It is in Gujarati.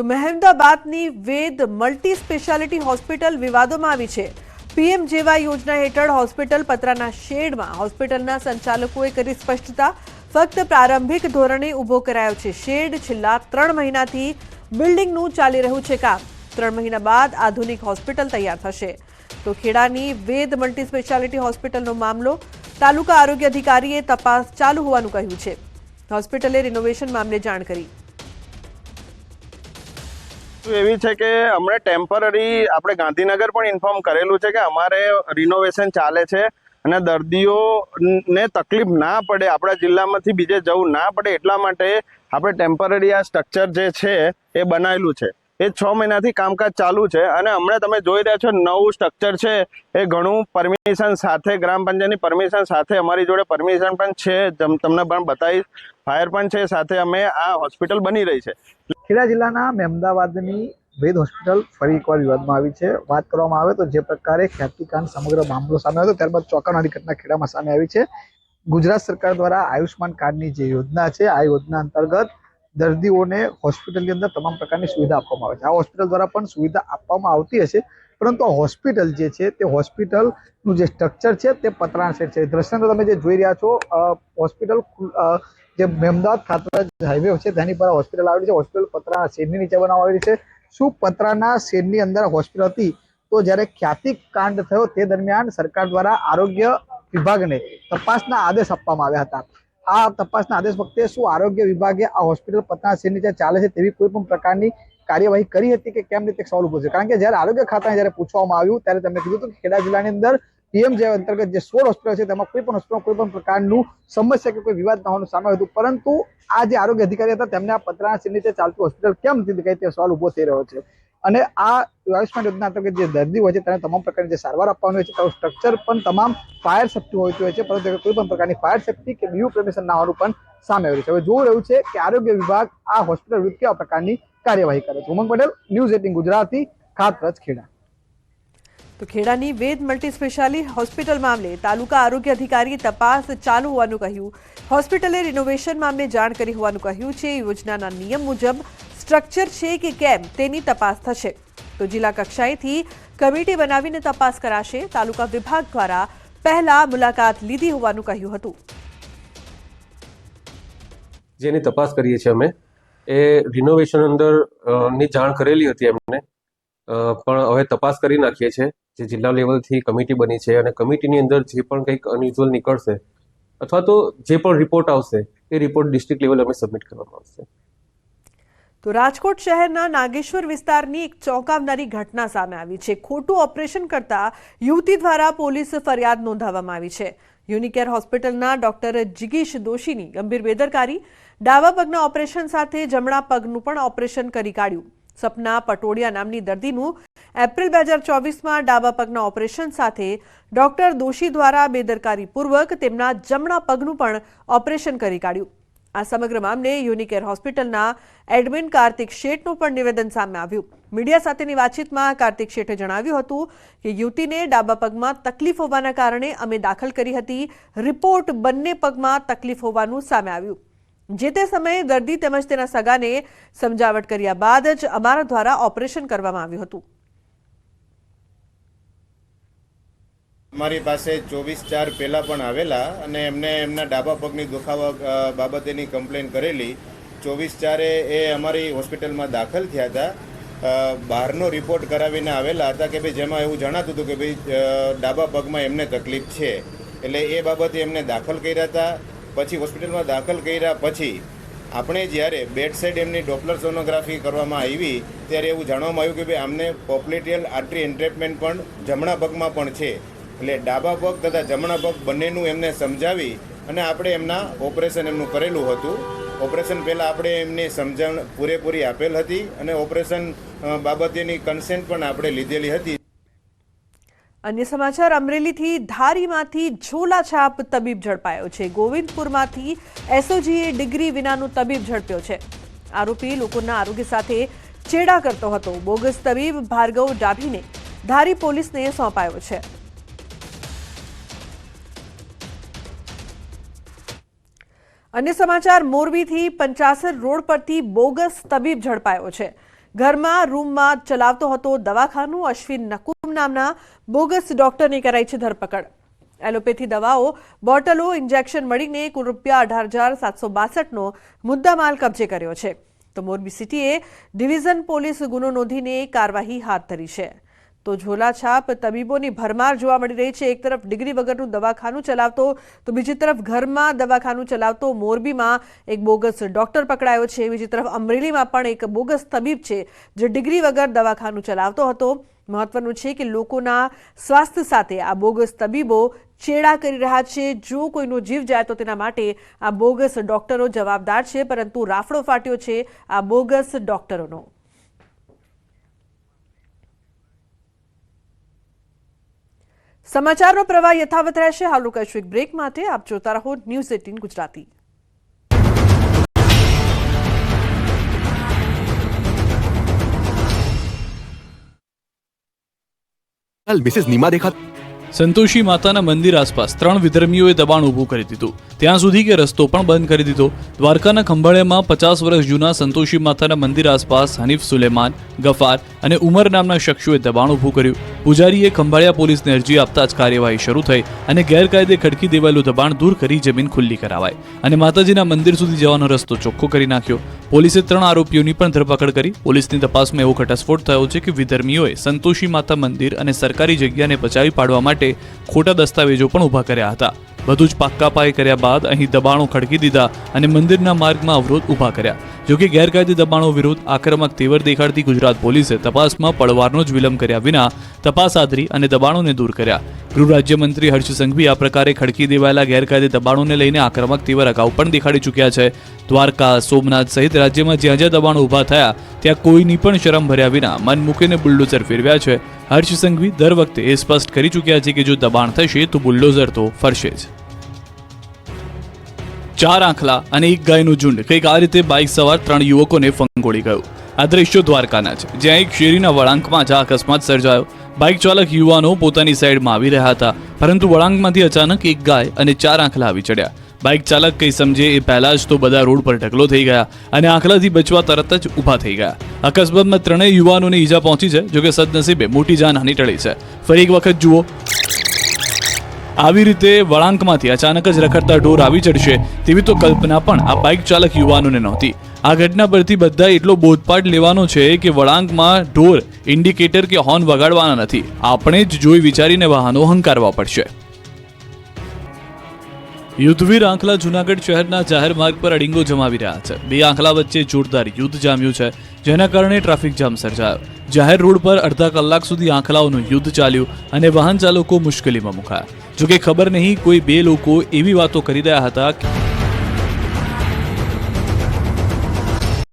તો મહેમદાબાદની વેદ મલ્ટી સ્પેશિયાલિટી હોસ્પિટલ વિવાદોમાં આવી છે। પીએમજેવાય યોજના હેઠળ હોસ્પિટલ પતરાના શેડમાં હોસ્પિટલના સંચાલકોએ કરી સ્પષ્ટતા। ફક્ત પ્રારંભિક ધોરણે ઊભો કરાયો છે શેડ। છેલ્લા 3 મહિનાથી બિલ્ડિંગનું ચાલી રહ્યું છે કામ। 3 મહિના બાદ આધુનિક હોસ્પિટલ તૈયાર થશે। તો ખેડાની વેદ મલ્ટી સ્પેશિયાલિટી હોસ્પિટલનો મામલો તાલુકા આરોગ્ય અધિકારીએ તપાસ ચાલુ હોવાનું કહ્યું છે। હોસ્પિટલે રિનોવેશન મામલે જાણ કરી। એવી છે કે અમને ટેમ્પરરી આપણે ગાંધીનગર પણ ઇન્ફોર્મ કરેલું છે કે અમારે રિનોવેશન ચાલે છે અને દર્દીઓને તકલીફ ના પડે, આપણા જિલ્લામાંથી બીજે જવું ના પડે એટલા માટે આપણે ટેમ્પરરી આ સ્ટ્રક્ચર જે છે એ બનાવેલું છે। એ 6 મહિનાથી કામકાજ ચાલુ છે અને હમણાં તમે જોઈ રહ્યા છો નવું સ્ટ્રક્ચર છે એ ઘણું પરમિશન સાથે, ગ્રામ પંચાયતની પરમિશન સાથે, અમારી જોડે પરમિશન પણ છે, તમને પણ બતાવીશ, ફાયર પણ છે સાથે, અમે આ હોસ્પિટલ બની રહી છે। ખેડા જિલ્લાના મહેમદાબાદની વેદ હોસ્પિટલ ફરી એકવાર વિવાદમાં આવી છે। વાત કરવામાં આવે તો જે પ્રકારે ખ્યાતિકાંડ સમગ્ર મામલો સામે આવ્યો ત્યારબાદ ચોંકાવનારી ઘટના ખેડામાં સામે આવી છે। ગુજરાત સરકાર દ્વારા આયુષ્માન કાર્ડની જે યોજના છે આ યોજના અંતર્ગત દર્દીઓને હોસ્પિટલની અંદર તમામ પ્રકારની સુવિધા આપવામાં આવે છે। આ હોસ્પિટલ દ્વારા પણ સુવિધા આપવામાં આવતી હશે, પરંતુ આ હોસ્પિટલ જે છે તે હોસ્પિટલનું જે સ્ટ્રક્ચર છે તે પતરાના શેડ છે। દ્રશ્યાંત તમે જે જોઈ રહ્યા છો, હોસ્પિટલ જે મહેમદાબાદ ખાતરા હાઈવે છે તેની પર હોસ્પિટલ આવેલી છે। હોસ્પિટલ પતરાના શેડની નીચે બનાવવામાં આવેલી છે। શું પતરાના શેડની અંદર હોસ્પિટલ હતી? તો જ્યારે ખ્યાતિકાંડ થયો તે દરમિયાન સરકાર દ્વારા આરોગ્ય વિભાગને તપાસના આદેશ આપવામાં આવ્યા હતા। આ તપાસના આદેશ વખતે શું આરોગ્ય વિભાગે આ હોસ્પિટલ પતરાના શેડ નીચે ચાલે છે તેવી કોઈ પણ પ્રકારની કાર્યવાહી કરી હતી કે કેમ? રીતે સવાલ ઉભો છે, કારણ કે જ્યારે આરોગ્ય ખાતાને જ્યારે પૂછવામાં આવ્યું ત્યારે તેમણે કીધું હતું કે ખેડા જિલ્લાની અંદર પીએમજેવાય અંતર્ગત જે 16 હોસ્પિટલ છે તેમાં કોઈ પણ હોસ્પિટલમાં કોઈ પણ પ્રકારનું સમસ્યા કે કોઈ વિવાદ ન હોવાનું સામે આવ્યું હતું, પરંતુ આ જે આરોગ્ય અધિકારી હતા તેમને આ પતરાના શેડ નીચે ચાલતી હોસ્પિટલ કેમ નથી દેખાઈ તે સવાલ ઉભો થઈ રહ્યો છે। અને આ આયુષ્માન યોજના અંતર્ગત જે દર્દી હોય છે તેને તમામ પ્રકારની જે સારવાર આપવાની હોય છે તેનું સ્ટ્રક્ચર પણ તમામ ફાયર સેફ્ટી હોતી હોય છે, પરંતુ કોઈ પણ પ્રકારની ફાયર સેફ્ટી કે બીયુ પરમિશન ના હોવાનું પણ સામે આવ્યું છે। હવે જોવું રહ્યું છે કે આરોગ્ય વિભાગ આ હોસ્પિટલ વિરુદ્ધ કેવા પ્રકારની કાર્યવાહી કરે છે। ઉમંગ પટેલ, ન્યૂઝ 18 ગુજરાતી, ખાતરજ, ખેડા। તો ખેડાની વેદ મલ્ટી સ્પેશિયાલિટી હોસ્પિટલ મામલે તાલુકા આરોગ્ય અધિકારીએ તપાસ ચાલુ હોવાનું કહ્યું। હોસ્પિટલે રિનોવેશન મામલે જાણ કરી હોવાનું કહ્યું છે। યોજનાના નિયમ મુજબ સ્ટ્રક્ચર છે કે કેમ તેની તપાસ થશે। તો જિલ્લા કક્ષાએથી કમિટી બનાવીને તપાસ કરાશે। તાલુકા વિભાગ દ્વારા પહેલા મુલાકાત લીધી હોવાનું કહ્યું હતું। જેની તપાસ કરીએ છીએ અમે, એ રિનોવેશન અંદર ની જાણ કરેલી હતી એમને, પણ હવે તપાસ કરી નાખીએ છીએ। જે જિલ્લા લેવલથી કમિટી બની છે અને કમિટીની અંદર જે પણ કંઈક અનયુઝ્યુઅલ નીકળશે અથવા તો જે પણ રિપોર્ટ આવશે એ રિપોર્ટ ડિસ્ટ્રિક્ટ લેવલે અમે સબમિટ કરવામાં આવશે। તો રાજકોટ શહેરના નાગેશ્વર વિસ્તારની એક ચોંકાવનારી ઘટના સામે આવી છે। ખોટું ઓપરેશન કરતા યુવતી દ્વારા પોલીસ ફરિયાદ નોંધાવવામાં આવી છે। યુનિકેર હોસ્પિટલના ડોક્ટર જિગીશ દોશીની ગંભીર બેદરકારી। ડાબા પગના ઓપરેશન સાથે જમણા પગનું પણ ઓપરેશન કરી કાઢ્યું। સપના પટોડિયા નામની દર્દીનું એપ્રિલ 2024માં ડાબા પગના ઓપરેશન સાથે ડોક્ટર દોશી દ્વારા બેદરકારીપૂર્વક તેમના જમણા પગનું પણ ઓપરેશન કરી કાઢ્યું। આ સમગ્ર મામલે યુનિકેર હોસ્પિટલના એડમિન કાર્તિક શેઠનું પણ નિવેદન સામે આવ્યું। મીડિયા સાથેની વાતચીતમાં કાર્તિક શેઠે જણાવ્યું હતું કે યુવતીને ડાબા પગમાં તકલીફ હોવાના કારણે અમે દાખલ કરી હતી। રિપોર્ટ બંને પગમાં તકલીફ હોવાનું સામે આવ્યું। જે તે સમયે દર્દી તેમજ તેના સગાને સમજાવટ કર્યા બાદ જ અમારા દ્વારા ઓપરેશન કરવામાં આવ્યું હતું। અમારી પાસે 24/4 પહેલાં પણ આવેલા અને એમને એમના ડાબા પગની દુખાવા બાબતેની કમ્પ્લેન કરેલી। 24/4 એ અમારી હોસ્પિટલમાં દાખલ થયા હતા। બહારનો રિપોર્ટ કરાવીને આવેલા હતા કે ભાઈ જેમાં એવું જણાતું હતું કે ભાઈ ડાબા પગમાં એમને તકલીફ છે, એટલે એ બાબતે એમને દાખલ કર્યા હતા। પછી હોસ્પિટલમાં દાખલ કર્યા પછી આપણે જ્યારે બેડ સાઇડ એમની ડોપલર સોનોગ્રાફી કરવામાં આવી ત્યારે એવું જાણવામાં આવ્યું કે ભાઈ આમને પોપ્લેટિયલ આર્ટરી એન્ટ્રેપમેન્ટ પણ જમણા પગમાં પણ છે, એટલે ડાબા પગ તથા જમણા પગ બંનેનું એમને સમજાવી અને આપણે એમના ઓપરેશન એમનું કરેલું હતું। ઓપરેશન પહેલાં આપણે એમની સમજણ પૂરેપૂરી આપેલ હતી અને ઓપરેશન બાબતેની કન્સેન્ટ પણ આપણે લીધેલી હતી। अन्य समाचार, अमरेली धारीमांथी झोलाछाप तबीब झड़पायो छे। गोविंदपुरमांथी एसओजीए डिग्री विनानो तबीब झड़प्यो छे। आरोपी लोकोना आरोग्य साथे चेड़ा करतो हतो। बोगस तबीब भार्गव डाभीने धारी पोलीसने सोंपायो छे। अन्य समाचार, मोरबीथी पंचासर रोड परथी बोगस तबीब झड़पायो छे। ઘરમાં રૂમમાં ચલાવતો હતો દવાખાનું. અશ્વિન નકુમ નામના બોગસ ડોક્ટરની કરાઈ છે ધરપકડ. એલોપેથી દવાઓ, બોટલો, ઇન્જેક્શન મળીને કુલ રૂપિયા 18,762નો મુદ્દામાલ કબજે કર્યો છે. તો મોરબી સિટીએ ડિવિઝન પોલીસ ગુનો નોંધીને કાર્યવાહી હાથ ધરી છે. તો ઝોલાછાપ તબીબોની ભરમાર જોવા મળી રહી છે. એક તરફ ડિગ્રી વગરનું દવાખાનું ચલાવતો તો બીજી તરફ ઘરમાં દવાખાનું ચલાવતો મોરબીમાં એક બોગસ ડોક્ટર પકડાયો છે. બીજી તરફ અમરેલીમાં પણ એક બોગસ તબીબ છે જે ડિગ્રી વગર દવાખાનું ચલાવતો હતો. મહત્વનું છે કે લોકોના સ્વાસ્થ્ય સાથે આ બોગસ તબીબો ચેડા કરી રહ્યા છે. જો કોઈનો જીવ જાય તો તેના માટે આ બોગસ ડોક્ટરો જવાબદાર છે, પરંતુ રાફડો ફાટ્યો છે આ બોગસ ડોક્ટરોનો. સમાચારનો પ્રવાહ યથાવત રહેશે. હાલ રોકાઈશું એક બ્રેક માટે. આપ જોતા રહો ન્યૂઝ 18 ગુજરાતી. મિસિસ નીમા દેખા. સંતોષી માતાના મંદિર આસપાસ 3 વિધર્મીઓએ દબાણ ઊભું કરી દીધું. ત્યાં સુધી કે રસ્તો પણ બંધ કરી દીધો. દ્વારકાના ખંભાળિયામાં 50 વર્ષ જૂના સંતોષી માતાના મંદિર આસપાસ હનીફ સુલેમાન, ગફાર અને ઉમર નામના શખ્સોએ દબાણ ઊભું કર્યું. પૂજારીએ ખંભાળિયા પોલીસને અરજી આપતા જ કાર્યવાહી શરૂ થઈ અને ગેરકાયદે ખડકી દેવાયેલું દબાણ દૂર કરી જમીન ખુલ્લી કરાવાઈ અને માતાજીના મંદિર સુધી જવાનો રસ્તો ચોખ્ખો કરી નાખ્યો. પોલીસે 3 આરોપીઓની પણ ધરપકડ કરી. પોલીસની તપાસમાં એવો ઘટસ્ફોટ થયો છે કે વિધર્મીઓએ સંતોષી માતા મંદિર અને સરકારી જગ્યાને બચાવી પાડવા માટે ખોટા દસ્તાવેજો પણ ઊભા કર્યા હતા. બધું જ પાક્કા પાયે કર્યા બાદ અહીં દબાણો ખડકી દીધા અને મંદિરના માર્ગમાં અવરોધ ઊભા કર્યા. જોકે ગેરકાયદે દબાણો વિરુદ્ધ આક્રમક તેવર દેખાડતી ગુજરાત પોલીસે તપાસમાં પળવારનો જ વિલંબ કર્યા વિના તપાસ આદરી અને દબાણોને દૂર કર્યા. ગૃહ રાજ્યમંત્રી હર્ષ સંઘવી આ પ્રકારે ખડકી દેવાયેલા ગેરકાયદે દબાણોને લઈને આક્રમક તેવર અગાઉ પણ દેખાડી ચૂક્યા છે. દ્વારકા, સોમનાથ સહિત રાજ્યમાં જ્યાં જ્યાં દબાણો ઊભા થયા ત્યાં કોઈની પણ શરમ ભર્યા વિના મન મૂકીને બુલડોઝર ફેરવ્યા છે. હર્ષ સંઘવી દર વખતે એ સ્પષ્ટ કરી ચૂક્યા છે કે જો દબાણ થશે તો બુલડોઝર તો ફરશે જ. 4 આંખલા અને 1 ગાયનું ઝુંડ કંઈક આ રીતે બાઇક સવાર 3 યુવકોને ફંગોળી ગયું. આ દ્રશ્યો દ્વારકાના છે, જ્યાં એક શેરીના વળાંકમાં જ અકસ્માત સર્જાયો. બાઇક ચાલક યુવાનો પોતાની સાઈડમાં આવી રહ્યા હતા, પરંતુ વળાંકમાંથી અચાનક 1 ગાય અને 4 આંખલા આવી ચડ્યા. બાઇક ચાલક કંઈ સમજે એ પહેલા જ તો બધા રોડ પર ઢગલો થઈ ગયા અને આંખલાથી બચવા તરત જ ઊભા થઈ ગયા. અકસ્માતમાં 3 યુવાનોને ઈજા પહોંચી છે, જોકે સદનસીબે મોટી જાનહાનિ ટળી છે. ફરી એક વખત જુઓ, આવી રીતે વળાંકમાંથી અચાનક જ રખડતા ઢોર આવી ચડશે તેવી તો કલ્પના પણ આ બાઇક ચાલક યુવાનોને નહોતી. આ ઘટના પરથી બધા એટલો બોધપાઠ લેવાનો છે કે વળાંકમાં ઢોર ઇન્ડિકેટર કે હોર્ન વગાડવાના નથી. આપણે જ જોઈ વિચારીને વાહનો હંકારવા પડશે. યુદ્ધવીર આંખલા જૂનાગઢ શહેરના જાહેર માર્ગ પર અડીંગો જમાવી રહ્યા છે. 2 આંખલા વચ્ચે જોરદાર યુદ્ધ જામ્યું છે, જેના કારણે ટ્રાફિક જામ સર્જાયો. જાહેર રોડ પર અડધા કલાક સુધી આંખલાઓનું યુદ્ધ ચાલ્યું અને વાહન ચાલકો મુશ્કેલીમાં મુકાયા. જોકે ખબર નહીં કોઈ 2 લોકો એવી વાતો કરી રહ્યા હતા